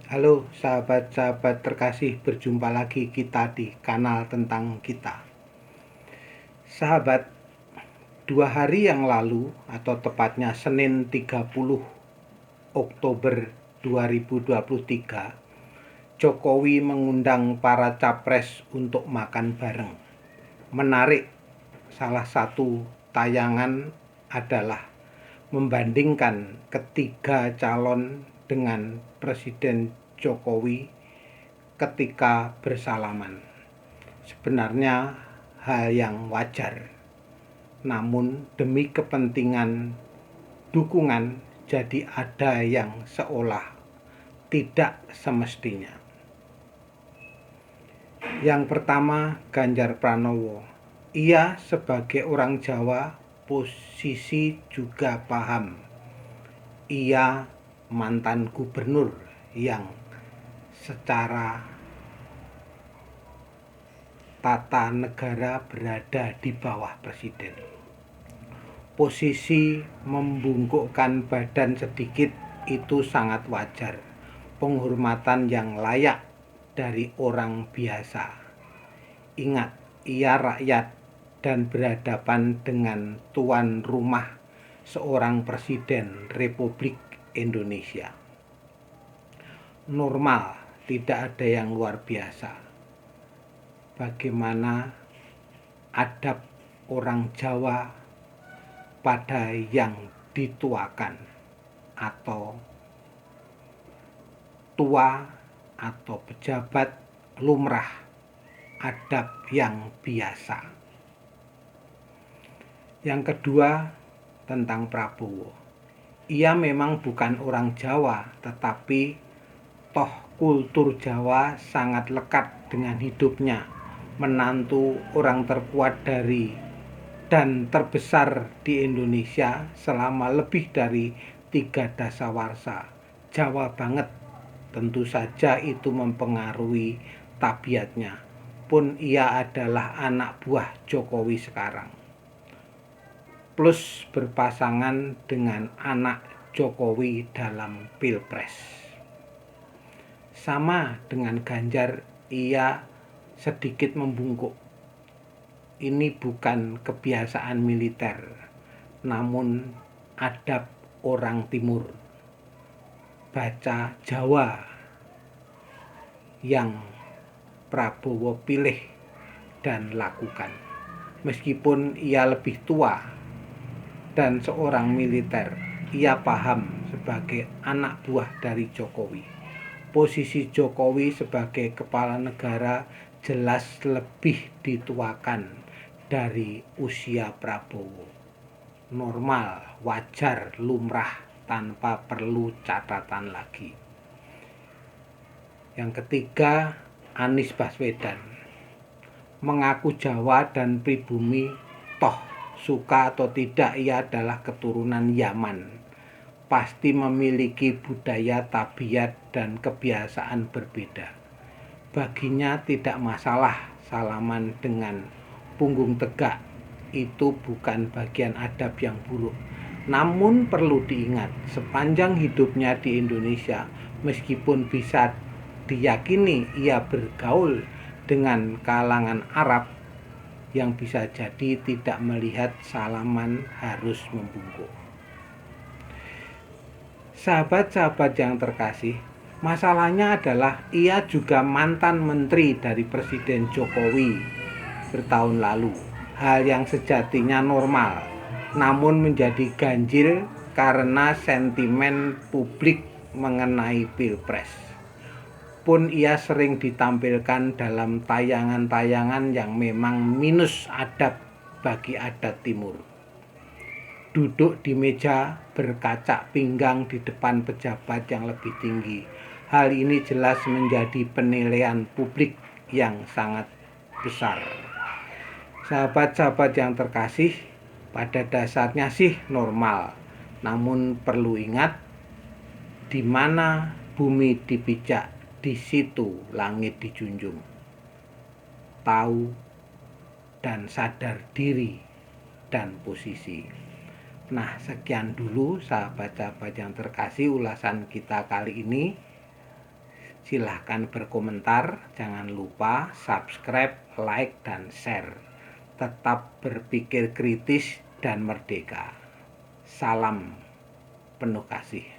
Halo sahabat-sahabat terkasih, berjumpa lagi kita di kanal tentang kita. Sahabat, 2 hari yang lalu atau tepatnya Senin 30 Oktober 2023, Jokowi mengundang para capres untuk makan bareng. Menarik, salah satu tayangan adalah membandingkan ketiga calon dengan Presiden Jokowi ketika bersalaman. Sebenarnya hal yang wajar, namun demi kepentingan dukungan jadi ada yang seolah tidak semestinya. Yang pertama, Ganjar Pranowo. Ia sebagai orang Jawa posisi juga paham. Ia mantan gubernur yang secara tata negara berada di bawah presiden. Posisi membungkukkan badan sedikit itu sangat wajar, penghormatan yang layak dari orang biasa. Ingat, ia rakyat dan berhadapan dengan tuan rumah, seorang presiden Republik Indonesia. Normal, tidak ada yang luar biasa. Bagaimana adab orang Jawa pada yang dituakan atau tua atau pejabat, lumrah, adab yang biasa. Yang kedua, tentang Prabowo. Ia memang bukan orang Jawa, tetapi toh kultur Jawa sangat lekat dengan hidupnya. Menantu orang terkuat dari dan terbesar di Indonesia selama lebih dari 3 dasawarsa. Jawa banget. Tentu saja itu mempengaruhi tabiatnya. Pun ia adalah anak buah Jokowi sekarang. Plus berpasangan dengan anak Jokowi dalam Pilpres. Sama dengan Ganjar, ia sedikit membungkuk. Ini bukan kebiasaan militer, namun adab orang Timur. Baca Jawa yang Prabowo pilih dan lakukan. Meskipun ia lebih tua dan seorang militer, ia paham sebagai anak buah dari Jokowi. Posisi Jokowi sebagai kepala negara jelas lebih dituakan dari usia Prabowo. Normal, wajar, lumrah, tanpa perlu catatan lagi. Yang ketiga, Anies Baswedan. Mengaku Jawa dan pribumi, toh suka atau tidak ia adalah keturunan Yaman. Pasti memiliki budaya, tabiat, dan kebiasaan berbeda. Baginya tidak masalah salaman dengan punggung tegak. Itu bukan bagian adab yang buruk. Namun perlu diingat, sepanjang hidupnya di Indonesia, meskipun bisa diyakini ia bergaul dengan kalangan Arab, yang bisa jadi tidak melihat salaman harus membungkuk. Sahabat-sahabat yang terkasih, masalahnya adalah ia juga mantan menteri dari Presiden Jokowi bertahun lalu. Hal yang sejatinya normal, namun menjadi ganjil karena sentimen publik mengenai Pilpres. Pun ia sering ditampilkan dalam tayangan-tayangan yang memang minus adab bagi adat Timur. Duduk di meja berkacak pinggang di depan pejabat yang lebih tinggi. Hal ini jelas menjadi penilaian publik yang sangat besar. Sahabat-sahabat yang terkasih, pada dasarnya sih normal. Namun perlu ingat, di mana bumi dipijak, di situ langit dijunjung. Tahu dan sadar diri dan posisi. Nah, sekian dulu sahabat-sahabat yang terkasih ulasan kita kali ini. Silahkan berkomentar, jangan lupa subscribe, like, dan share. Tetap berpikir kritis dan merdeka. Salam penuh kasih.